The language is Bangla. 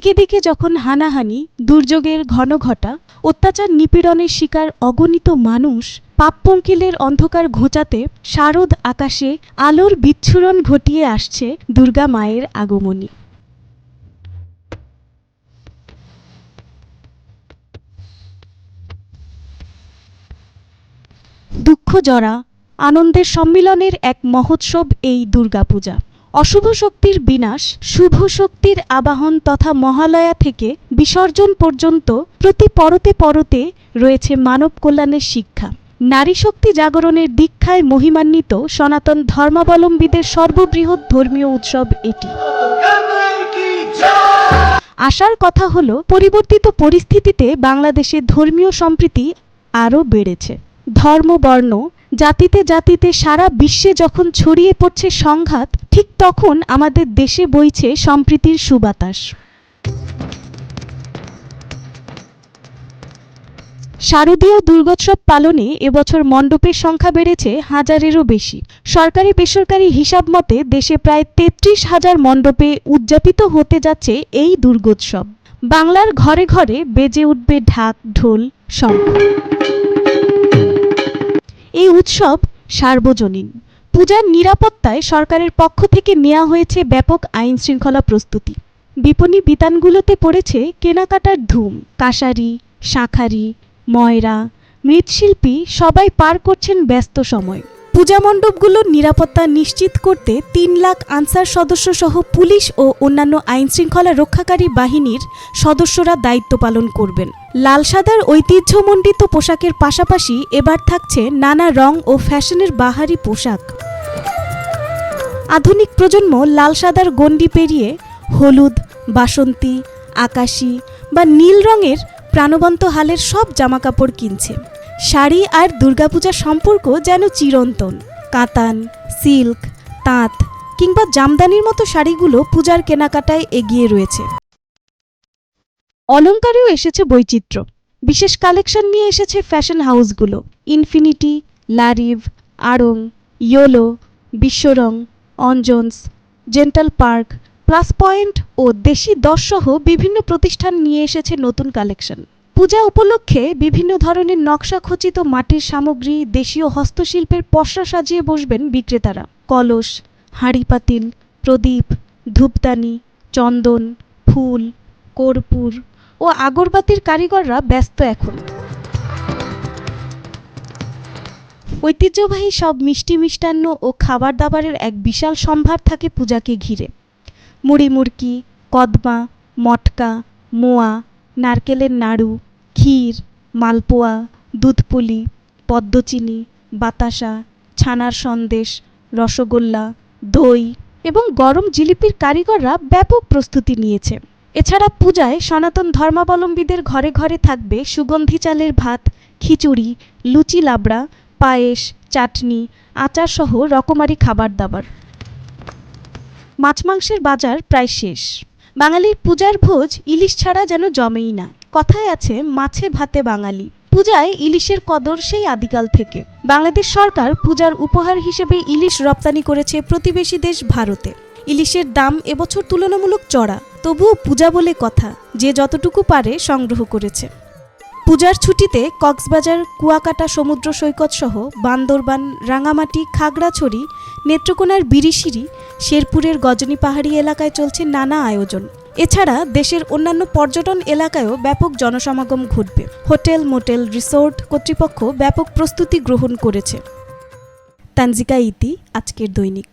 দিকে দিকে যখন হানাহানি, দুর্যোগের ঘনঘটা, অত্যাচার নিপীড়নের শিকার অগণিত মানুষ, পাপ পঙ্কিলের অন্ধকার ঘোচাতে শারদ আকাশে আলোর বিচ্ছুরণ ঘটিয়ে আসছে দুর্গা মায়ের আগমনী। দুঃখ জরা আনন্দের সম্মিলনের এক মহোৎসব এই দুর্গাপূজা। অশুভ শক্তির বিনাশ, শুভ শক্তির আবাহন তথা মহালয়া থেকে বিসর্জন পর্যন্ত প্রতি পরতে পরতে রয়েছে মানব কল্যাণের শিক্ষা। নারী শক্তি জাগরণের দীক্ষায় মহিমান্বিত সনাতন ধর্মাবলম্বীদের সর্ববৃহৎ ধর্মীয় উৎসব এটি। আশার কথা হলো, পরিবর্তিত পরিস্থিতিতে বাংলাদেশে ধর্মীয় সম্প্রীতি আরও বেড়েছে। ধর্ম, বর্ণ, জাতিতে জাতিতে সারা বিশ্বে যখন ছড়িয়ে পড়ছে সংঘাত, ঠিক তখন আমাদের দেশে বইছে সম্প্রীতির সুবাতাস। শারদীয় দুর্গোৎসব পালনে এবছর মণ্ডপের সংখ্যা বেড়েছে 1000-এরও বেশি। সরকারি বেসরকারি হিসাব মতে দেশে প্রায় 33,000 মণ্ডপে উদযাপিত হতে যাচ্ছে এই দুর্গোৎসব। বাংলার ঘরে ঘরে বেজে উঠবে ঢাক, ঢোল, শঙ্খ। এই উৎসব সার্বজনীন। পূজার নিরাপত্তায় সরকারের পক্ষ থেকে নেওয়া হয়েছে ব্যাপক আইন শৃঙ্খলা প্রস্তুতি। বিপণী বিতানগুলোতে পড়েছে কেনাকাটার ধুম। কাঁসারি, শাঁখারি, ময়রা, মৃৎশিল্পী সবাই পার করছেন ব্যস্ত সময়। পূজা মণ্ডপগুলোর নিরাপত্তা নিশ্চিত করতে 3 লাখ আনসার সদস্য সহ পুলিশ ও অন্যান্য আইন শৃঙ্খলা রক্ষাকারী বাহিনীর সদস্যরা দায়িত্ব পালন করবেন। লাল সাদার ঐতিহ্যমণ্ডিত পোশাকের পাশাপাশি এবার থাকছে নানা রং ও ফ্যাশনের বাহারি পোশাক। আধুনিক প্রজন্ম লাল সাদার গণ্ডি পেরিয়ে হলুদ, বাসন্তী, আকাশি বা নীল রঙের প্রাণবন্ত হালের সব জামাকাপড় কিনছে। শাড়ি আর দুর্গাপূজার সম্পর্ক যেন চিরন্তন। কাতান, সিল্ক, তাঁত কিংবা জামদানির মতো শাড়িগুলো পূজার কেনাকাটায় এগিয়ে রয়েছে। অলংকারেও এসেছে বৈচিত্র্য। বিশেষ কালেকশন নিয়ে এসেছে ফ্যাশন হাউসগুলো। ইনফিনিটি, লারিভ, আড়ং, Yellow, Bishworang, Anjan's, Gentle Park, Plus Point ও দেশি দশ সহ বিভিন্ন প্রতিষ্ঠান নিয়ে এসেছে নতুন কালেকশন। পূজা উপলক্ষে বিভিন্ন ধরনের নকশা খচিত মাটির সামগ্রী, দেশীয় হস্তশিল্পের পসরা সাজিয়ে বসবেন বিক্রেতারা। কলস, হাঁড়িপাতিল, প্রদীপ, ধূপদানি, চন্দন, ফুল, কর্পূর ও আগরবাতির কারিগররা ব্যস্ত এখন। ঐতিহ্যবাহী সব মিষ্টি মিষ্টান্ন ও খাবার দাবারের এক বিশাল সম্ভার থাকে পূজাকে ঘিরে। মুড়ি মুড়কি, কদমা, মটকা, মোয়া, নারকেলের নাড়ু, ক্ষীর, মালপোয়া, দুধপুলি, পদ্মচিনি, বাতাসা, ছানার সন্দেশ, রসগোল্লা, দই এবং গরম জিলিপির কারিগররা ব্যাপক প্রস্তুতি নিয়েছে। এছাড়া পূজায় সনাতন ধর্মাবলম্বীদের ঘরে ঘরে থাকবে সুগন্ধি চালের ভাত, খিচুড়ি, লুচি লাবড়া, পায়েস, চাটনি, আচার সহ রকমারি খাবার দাবার। মাছ মাংসের বাজার প্রায় শেষ। বাঙালির পূজার ভোজ ইলিশ ছাড়া যেন জমেই না। কথায় আছে, মাছে ভাতে বাঙালি। পূজায় ইলিশের কদর সেই আদিকাল থেকে। বাংলাদেশ সরকার পূজার উপহার হিসেবে ইলিশ রপ্তানি করেছে প্রতিবেশী দেশ ভারতে। ইলিশের দাম এবছর তুলনামূলক চড়া, তবুও পূজা বলে কথা, যে যতটুকু পারে সংগ্রহ করেছে। পূজার ছুটিতে কক্সবাজার, কুয়াকাটা সমুদ্র সৈকত সহ বান্দরবান, রাঙামাটি, খাগড়াছড়ি, নেত্রকোনার বিরিশিরি, শেরপুরের গজনী পাহাড়ি এলাকায় চলছে নানা আয়োজন। এছাড়া দেশের অন্যান্য পর্যটন এলাকায়ও ব্যাপক জনসমাগম ঘটবে। হোটেল, মোটেল, রিসোর্ট কর্তৃপক্ষ ব্যাপক প্রস্তুতি গ্রহণ করেছে। তানজিকা ইতি, আজকের দৈনিক।